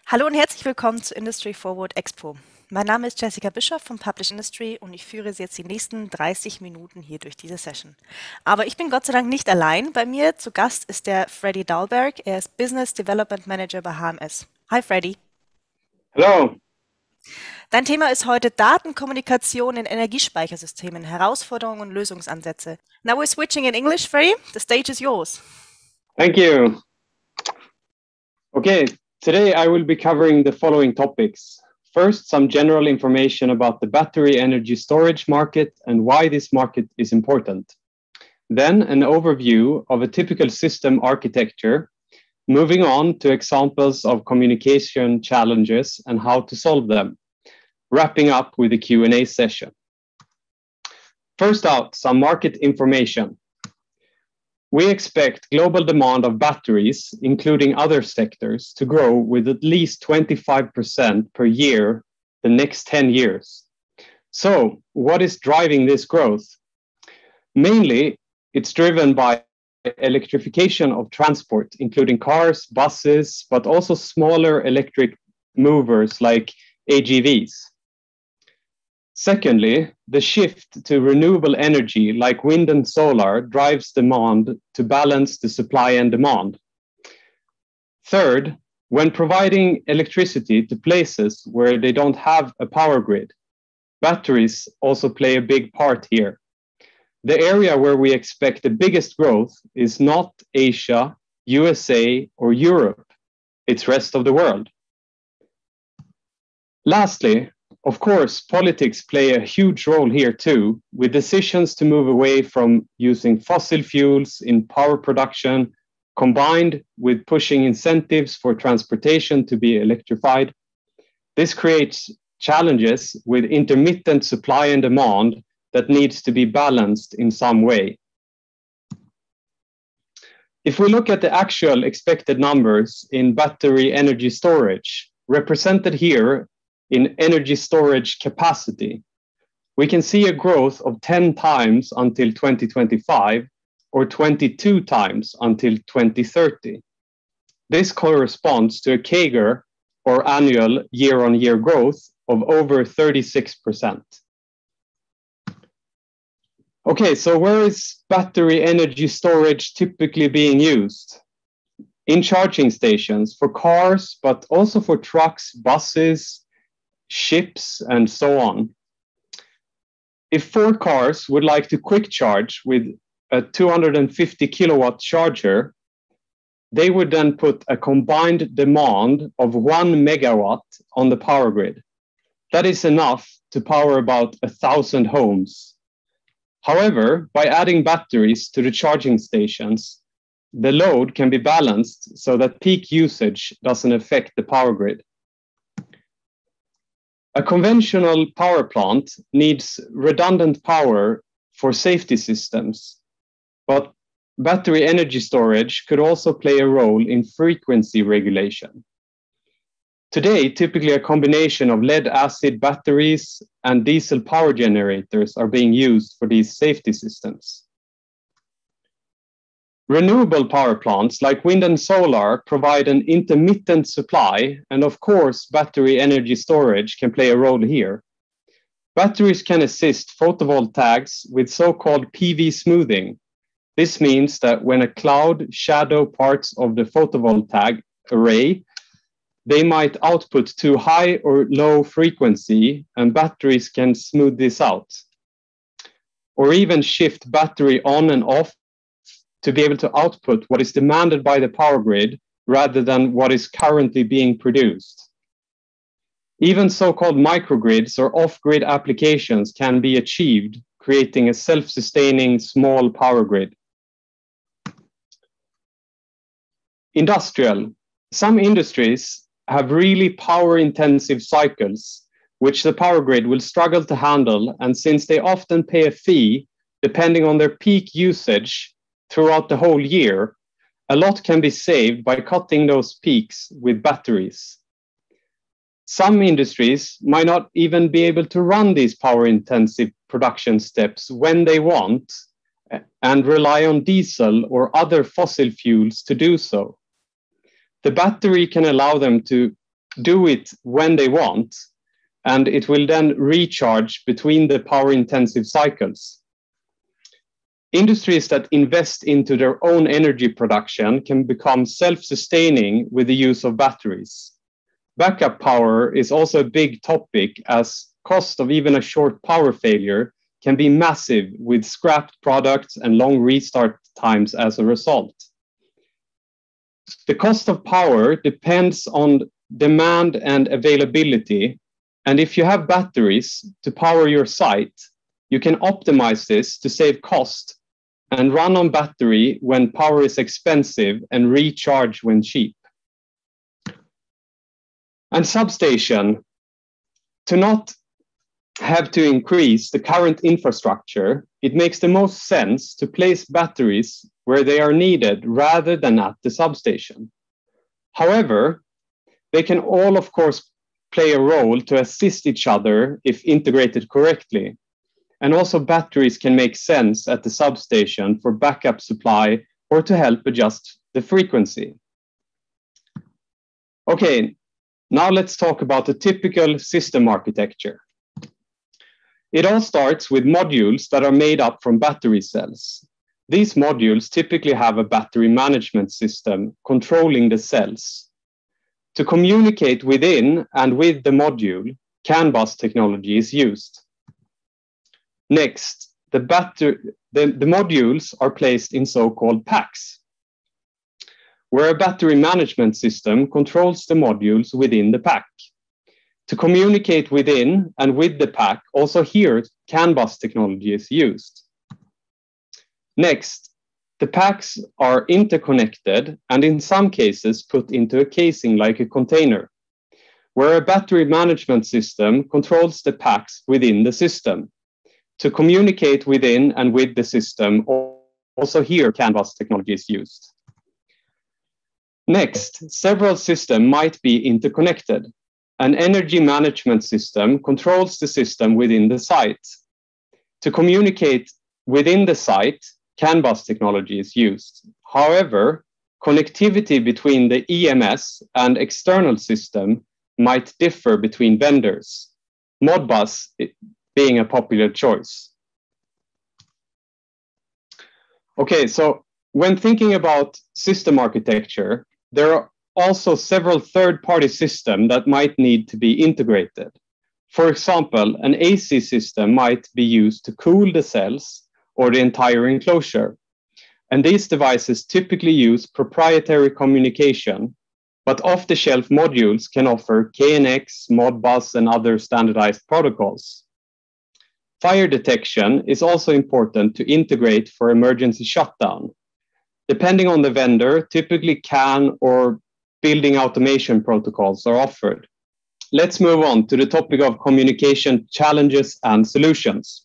Hallo und herzlich willkommen zu Industry Forward Expo. Mein Name ist Jessica Bischoff von Publish Industry und ich führe Sie jetzt die nächsten 30 Minuten hier durch diese Session. Aber ich bin Gott sei Dank nicht allein. Bei mir zu Gast ist der Freddy Dahlberg. Er ist Business Development Manager bei HMS. Hi Freddy. Hello. Dein Thema ist heute Datenkommunikation in Energiespeichersystemen, Herausforderungen und Lösungsansätze. Now we're switching in English, Freddy. The stage is yours. Thank you. Okay, today I will be covering the following topics. First, some general information about the battery energy storage market and why this market is important. Then an overview of a typical system architecture, moving on to examples of communication challenges and how to solve them, wrapping up with a Q&A session. First out, some market information. We expect global demand of batteries, including other sectors, to grow with at least 25% per year the next 10 years. So, what is driving this growth? Mainly, it's driven by electrification of transport, including cars, buses, but also smaller electric movers like AGVs. Secondly, the shift to renewable energy like wind and solar drives demand to balance the supply and demand. Third, when providing electricity to places where they don't have a power grid, batteries also play a big part here. The area where we expect the biggest growth is not Asia, USA, or Europe. It's rest of the world. Lastly, of course, politics play a huge role here too, with decisions to move away from using fossil fuels in power production, combined with pushing incentives for transportation to be electrified. This creates challenges with intermittent supply and demand that needs to be balanced in some way. If we look at the actual expected numbers in battery energy storage, represented here in energy storage capacity, we can see a growth of 10 times until 2025 or 22 times until 2030. This corresponds to a CAGR or annual year-on-year growth of over 36%. Okay, so where is battery energy storage typically being used? In charging stations for cars, but also for trucks, buses, ships, and so on. If 4 cars would like to quick charge with a 250 kilowatt charger, they would then put a combined demand of 1 megawatt on the power grid. That is enough to power about 1,000 homes. However, by adding batteries to the charging stations, the load can be balanced so that peak usage doesn't affect the power grid. A conventional power plant needs redundant power for safety systems, but battery energy storage could also play a role in frequency regulation. Today, typically a combination of lead-acid batteries and diesel power generators are being used for these safety systems. Renewable power plants like wind and solar provide an intermittent supply, and of course, battery energy storage can play a role here. Batteries can assist photovoltaics with so-called PV smoothing. This means that when a cloud shadow parts of the photovoltaic array, they might output too high or low frequency, and batteries can smooth this out. Or even shift battery on and off to be able to output what is demanded by the power grid rather than what is currently being produced. Even so-called microgrids or off-grid applications can be achieved, creating a self-sustaining small power grid. Industrial. Some industries have really power-intensive cycles, which the power grid will struggle to handle, and since they often pay a fee depending on their peak usage throughout the whole year, a lot can be saved by cutting those peaks with batteries. Some industries might not even be able to run these power-intensive production steps when they want and rely on diesel or other fossil fuels to do so. The battery can allow them to do it when they want, and it will then recharge between the power-intensive cycles. Industries that invest into their own energy production can become self-sustaining with the use of batteries. Backup power is also a big topic, as cost of even a short power failure can be massive with scrapped products and long restart times as a result. The cost of power depends on demand and availability, and if you have batteries to power your site, you can optimize this to save cost and run on battery when power is expensive and recharge when cheap. And substation, to not have to increase the current infrastructure, it makes the most sense to place batteries where they are needed rather than at the substation. However, they can all, of course, play a role to assist each other if integrated correctly. And also batteries can make sense at the substation for backup supply or to help adjust the frequency. Okay, now let's talk about the typical system architecture. It all starts with modules that are made up from battery cells. These modules typically have a battery management system controlling the cells. To communicate within and with the module, CAN bus technology is used. Next, the modules are placed in so-called packs, where a battery management system controls the modules within the pack. To communicate within and with the pack, also here, CAN bus technology is used. Next, the packs are interconnected and in some cases put into a casing like a container, where a battery management system controls the packs within the system. To communicate within and with the system, also here CAN bus technology is used. Next, several systems might be interconnected. An energy management system controls the system within the site. To communicate within the site, CAN bus technology is used. However, connectivity between the EMS and external system might differ between vendors, Modbus being a popular choice. Okay, so when thinking about system architecture, there are also several third-party systems that might need to be integrated. For example, an AC system might be used to cool the cells or the entire enclosure. And these devices typically use proprietary communication, but off-the-shelf modules can offer KNX, Modbus, and other standardized protocols. Fire detection is also important to integrate for emergency shutdown. Depending on the vendor, typically CAN or building automation protocols are offered. Let's move on to the topic of communication challenges and solutions.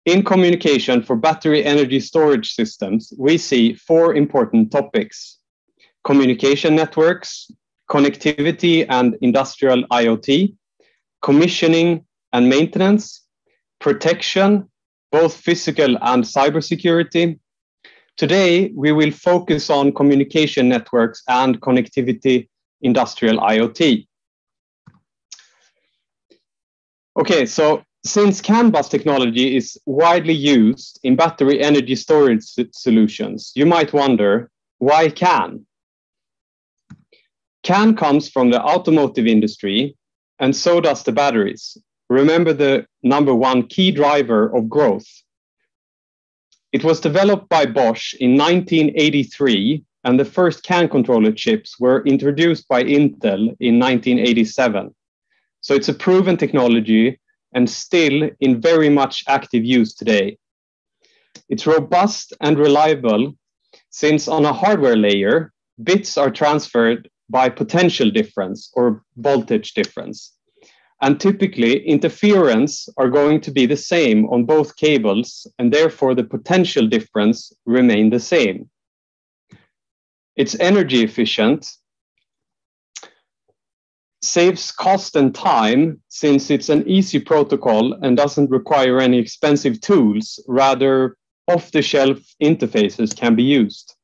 In communication for battery energy storage systems, we see four important topics: communication networks, connectivity and industrial IoT, commissioning and maintenance, protection, both physical and cybersecurity. Today, we will focus on communication networks and connectivity, industrial IoT. Okay, so since CAN bus technology is widely used in battery energy storage solutions, you might wonder, why CAN? CAN comes from the automotive industry, and so does the batteries. Remember the number one key driver of growth. It was developed by Bosch in 1983, and the first CAN controller chips were introduced by Intel in 1987. So it's a proven technology and still in very much active use today. It's robust and reliable, since on a hardware layer, bits are transferred by potential difference or voltage difference. And typically, interference are going to be the same on both cables, and therefore the potential difference remain the same. It's energy efficient, saves cost and time, since it's an easy protocol and doesn't require any expensive tools, rather off-the-shelf interfaces can be used.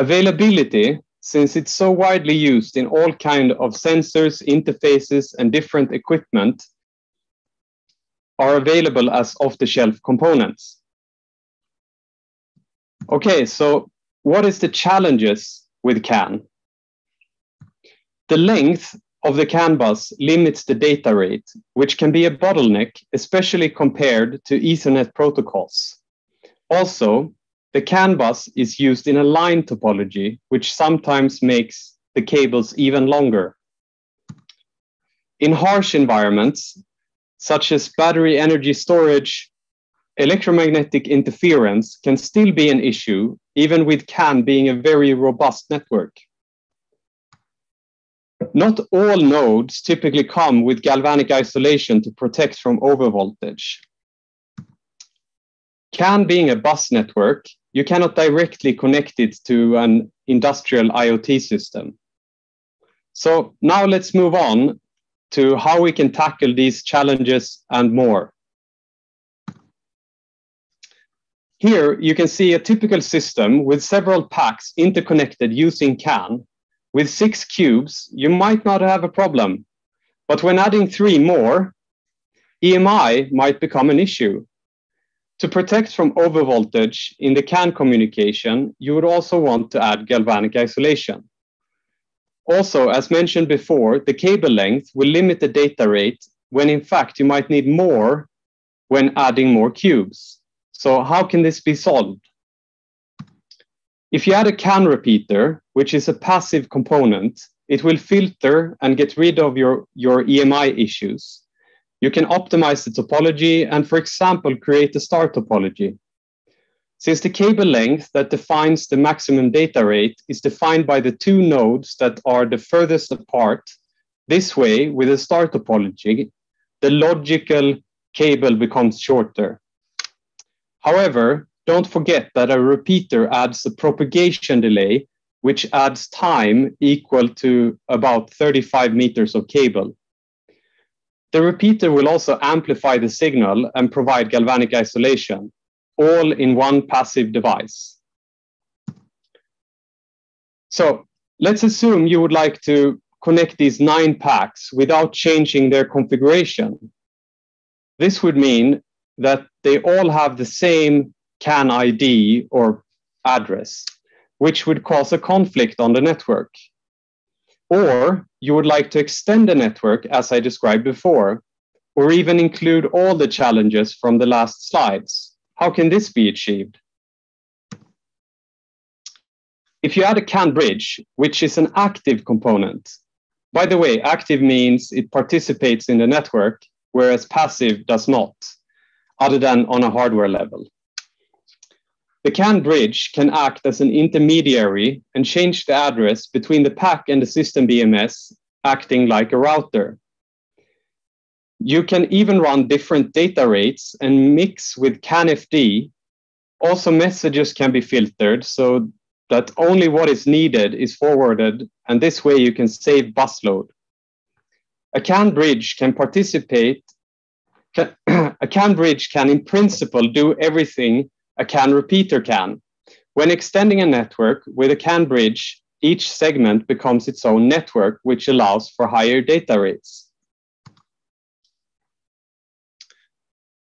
Availability, since it's so widely used in all kinds of sensors, interfaces, and different equipment, are available as off-the-shelf components. Okay, so what is the challenges with CAN? The length of the CAN bus limits the data rate, which can be a bottleneck, especially compared to Ethernet protocols. Also, the CAN bus is used in a line topology, which sometimes makes the cables even longer. In harsh environments, such as battery energy storage, electromagnetic interference can still be an issue, even with CAN being a very robust network. Not all nodes typically come with galvanic isolation to protect from overvoltage. CAN being a bus network, you cannot directly connect it to an industrial IoT system. So now let's move on to how we can tackle these challenges and more. Here you can see a typical system with several packs interconnected using CAN. With 6 cubes, you might not have a problem, but when adding 3 more, EMI might become an issue. To protect from overvoltage in the CAN communication, you would also want to add galvanic isolation. Also, as mentioned before, the cable length will limit the data rate when in fact you might need more when adding more cubes. So how can this be solved? If you add a CAN repeater, which is a passive component, it will filter and get rid of your EMI issues. You can optimize the topology and, for example, create a star topology. Since the cable length that defines the maximum data rate is defined by the 2 nodes that are the furthest apart, this way, with a star topology, the logical cable becomes shorter. However, don't forget that a repeater adds a propagation delay, which adds time equal to about 35 meters of cable. The repeater will also amplify the signal and provide galvanic isolation, all in one passive device. So let's assume you would like to connect these 9 packs without changing their configuration. This would mean that they all have the same CAN ID or address, which would cause a conflict on the network. Or you would like to extend the network as I described before, or even include all the challenges from the last slides. How can this be achieved? If you add a CAN bridge, which is an active component, by the way, active means it participates in the network, whereas passive does not, other than on a hardware level. The CAN bridge can act as an intermediary and change the address between the pack and the system BMS, acting like a router. You can even run different data rates and mix with CAN-FD. Also, messages can be filtered so that only what is needed is forwarded, and this way you can save bus load. A CAN bridge can a CAN bridge can in principle do everything a CAN repeater can. When extending a network with a CAN bridge, each segment becomes its own network, which allows for higher data rates.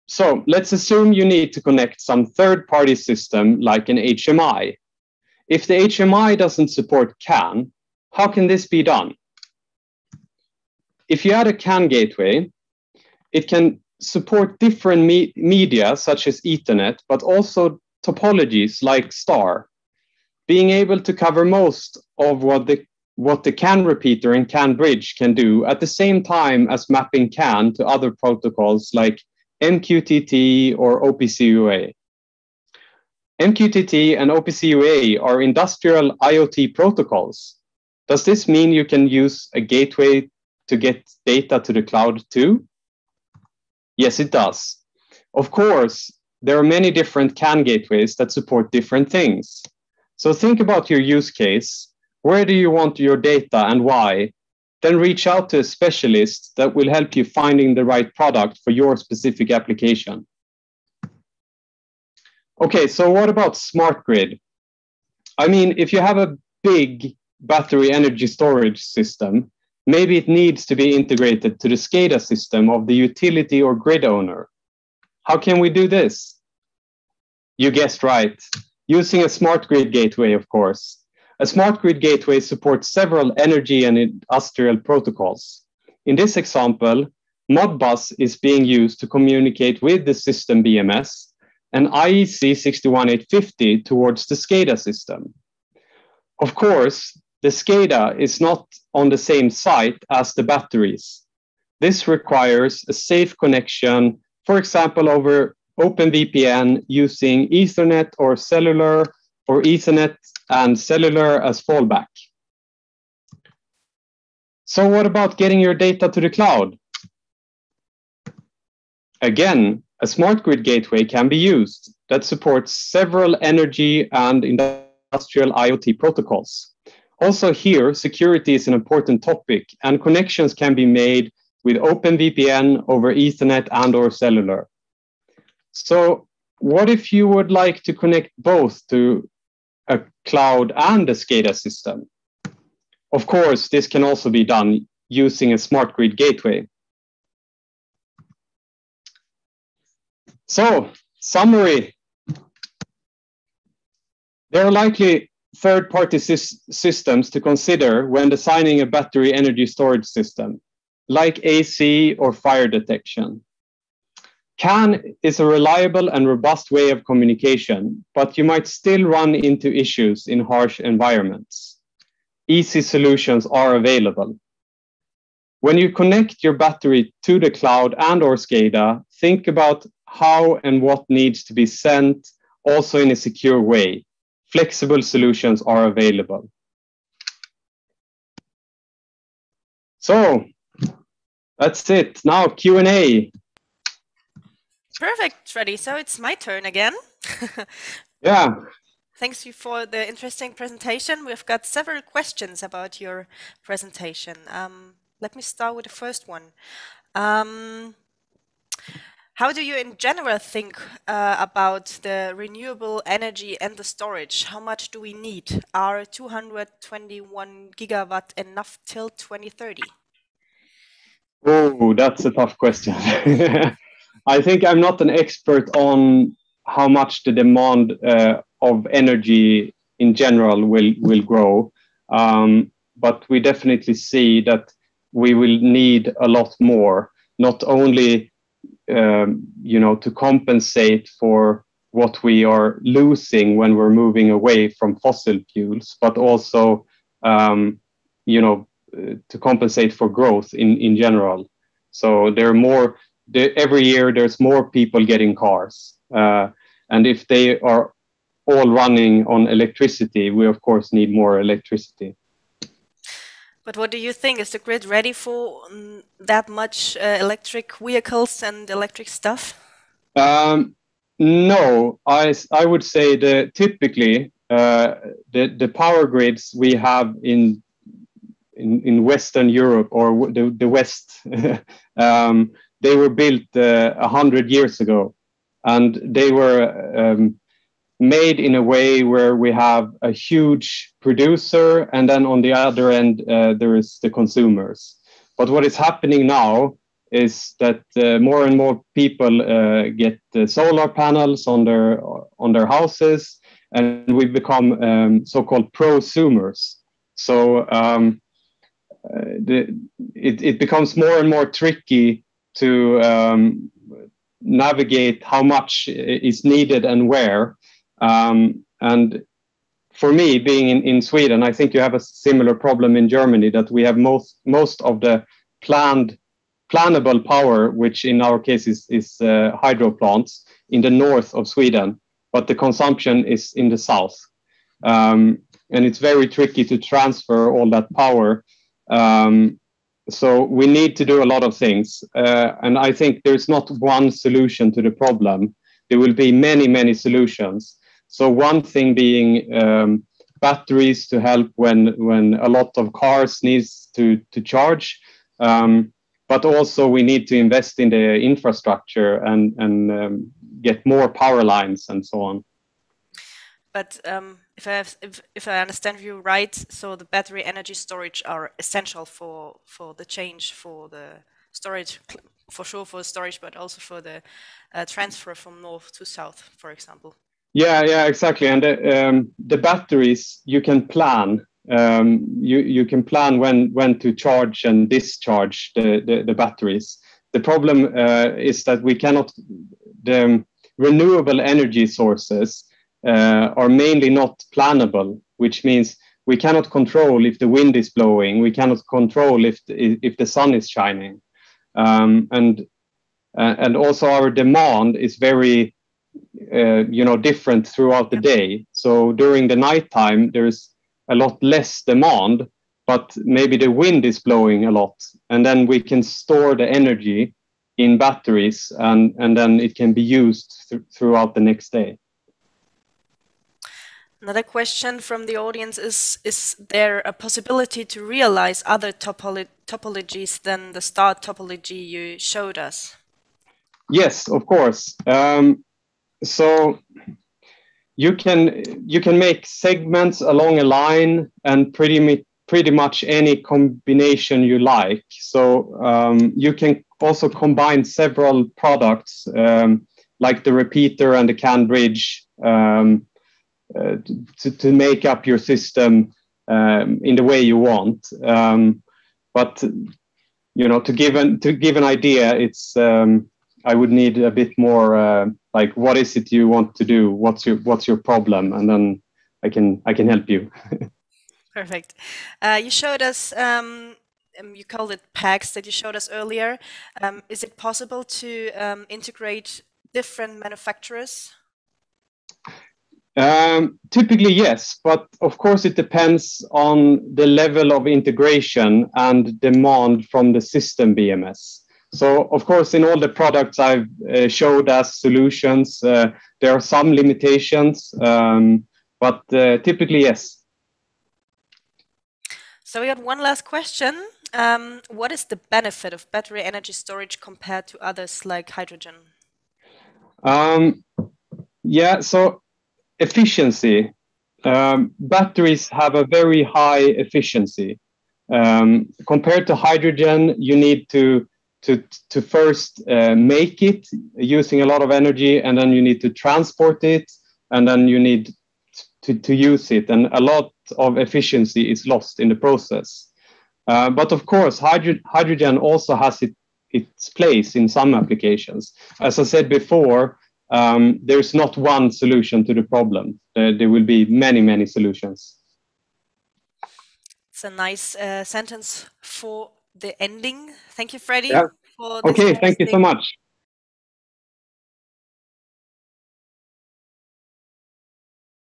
So let's assume you need to connect some third-party system like an HMI. If the HMI doesn't support CAN, how can this be done? If you add a CAN gateway, it can support different media such as Ethernet, but also topologies like STAR, being able to cover most of what the CAN repeater and CAN bridge can do at the same time as mapping CAN to other protocols like MQTT or OPC-UA. MQTT and OPC-UA are industrial IoT protocols. Does this mean you can use a gateway to get data to the cloud too? Yes, it does. Of course, there are many different CAN gateways that support different things. So think about your use case. Where do you want your data and why? Then reach out to a specialist that will help you finding the right product for your specific application. Okay, so what about smart grid? I mean, if you have a big battery energy storage system, maybe it needs to be integrated to the SCADA system of the utility or grid owner. How can we do this? You guessed right. Using a smart grid gateway, of course. A smart grid gateway supports several energy and industrial protocols. In this example, Modbus is being used to communicate with the system BMS and IEC 61850 towards the SCADA system. Of course, the SCADA is not on the same site as the batteries. This requires a safe connection, for example, over OpenVPN using Ethernet or cellular, or Ethernet and cellular as fallback. So what about getting your data to the cloud? Again, a smart grid gateway can be used that supports several energy and industrial IoT protocols. Also here, security is an important topic, and connections can be made with OpenVPN over Ethernet and or cellular. So what if you would like to connect both to a cloud and a SCADA system? Of course, this can also be done using a smart grid gateway. So, summary. There are likely third-party systems to consider when designing a battery energy storage system, like AC or fire detection. CAN is a reliable and robust way of communication, but you might still run into issues in harsh environments. Easy solutions are available. When you connect your battery to the cloud and or SCADA, think about how and what needs to be sent, also in a secure way. Flexible solutions are available. So that's it. Now Q&A. Perfect, Freddy. So it's my turn again. Yeah. Thanks you for the interesting presentation. We've got several questions about your presentation. Let me start with the first one. How do you in general think about the renewable energy and the storage? How much do we need? Are 221 gigawatt enough till 2030? Oh, that's a tough question. I think I'm not an expert on how much the demand of energy in general will grow, but we definitely see that we will need a lot more, not only to compensate for what we are losing when we're moving away from fossil fuels, but also to compensate for growth in general. So there are more. Every year there's more people getting cars, and if they are all running on electricity, we of course need more electricity. But what do you think? Is the grid ready for that much electric vehicles and electric stuff? No, I would say that typically the power grids we have in Western Europe or the West, they were built 100 years ago, and they were made in a way where we have a huge producer, and then on the other end there is the consumers. But what is happening now is that more and more people get solar panels on their houses, and we become so-called prosumers. So it becomes more and more tricky to navigate how much is needed and where. And for me, being in Sweden, I think you have a similar problem in Germany, that we have most of the plannable power, which in our case is hydro plants in the north of Sweden, but the consumption is in the south. And it's very tricky to transfer all that power. So we need to do a lot of things. And I think there's not one solution to the problem. There will be many, many solutions. So one thing being batteries to help when a lot of cars needs to charge. But also we need to invest in the infrastructure and get more power lines and so on. But if I understand you right, so the battery energy storage are essential for the change for the storage, for sure for storage, but also for the transfer from north to south, for example. Yeah, exactly. And the batteries you can plan. You can plan when to charge and discharge the batteries. The problem is that we cannot. The renewable energy sources are mainly not plannable, which means we cannot control if the wind is blowing. We cannot control if the sun is shining, and also our demand is very different throughout the day. So during the nighttime, there's a lot less demand, but maybe the wind is blowing a lot, and then we can store the energy in batteries, and then it can be used throughout the next day. Another question from the audience is there a possibility to realize other topologies than the star topology you showed us? Yes, of course. So you can make segments along a line and pretty much any combination you like. So you can also combine several products like the repeater and the CAN bridge to make up your system in the way you want. But to give an idea, it's I would need a bit more like what is it you want to do? What's your problem? And then I can help you. Perfect. You showed us, you called it packs that you showed us earlier. Is it possible to integrate different manufacturers? Typically, yes, but of course it depends on the level of integration and demand from the system BMS. So, of course, in all the products I've showed as solutions, there are some limitations, but typically, yes. So we got one last question. What is the benefit of battery energy storage compared to others like hydrogen? Yeah, so efficiency. Batteries have a very high efficiency. Compared to hydrogen, you need to first make it using a lot of energy, and then you need to transport it, and then you need to use it, and a lot of efficiency is lost in the process. But of course, hydrogen also has its place in some applications. As I said before, there's not one solution to the problem. There will be many solutions. It's a nice sentence for the ending. Thank you, Freddie, Yeah. for this Okay, thank you so interesting much.